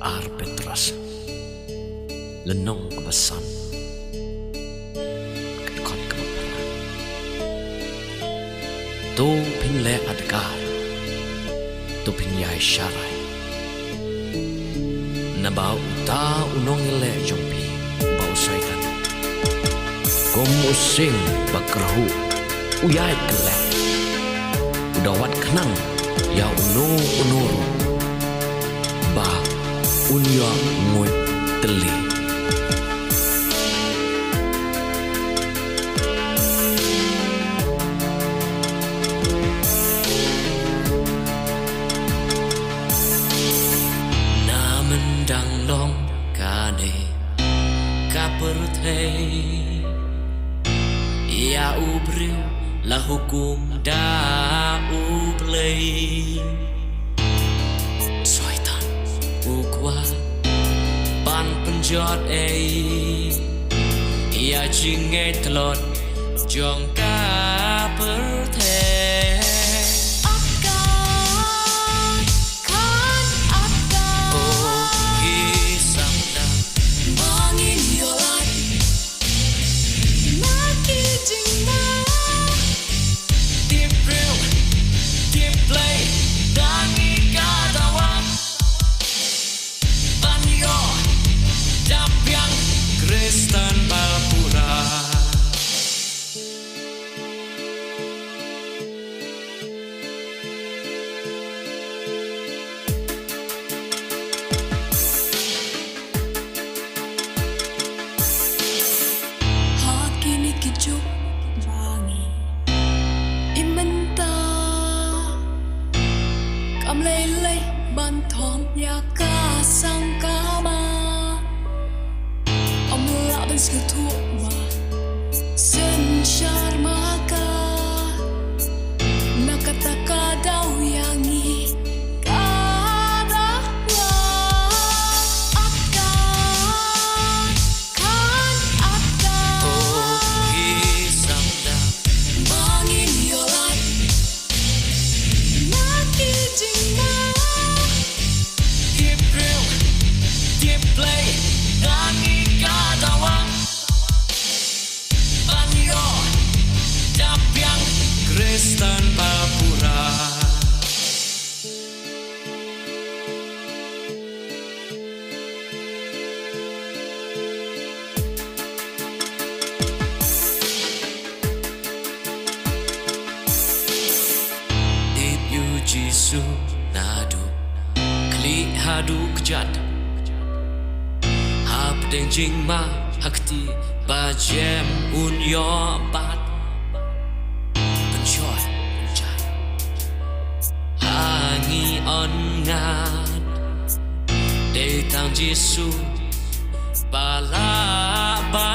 ar Petras lenong kebesan kedekot kebeparan tu pin le adgar tu pin yai syarai nabau ta unong le jompi bau saikan kom using bakrahu uyai kelek udawat kenang ya unuru ba unya nguit teli na mendang long kane kaperthei ya ubriu la hukum da ublei soitan ukwa ban penjot ya jingai telot jong ka perthe Kristen Balpura Hakini kijuk wangi imenta kam lele ban thom ya ka sang kama ben setua sen sharmaka nakataka daw yangi kada wa akan samda bangin yolat nakijingma deep real deep play dangi kadawang banyo dapiang Kristen Balpura deep you Jisu nadu kli hadu kejat deng jing ma hakti ba jem un yo bat penjoy penjat hangi on ngat de tang Jisu bala ba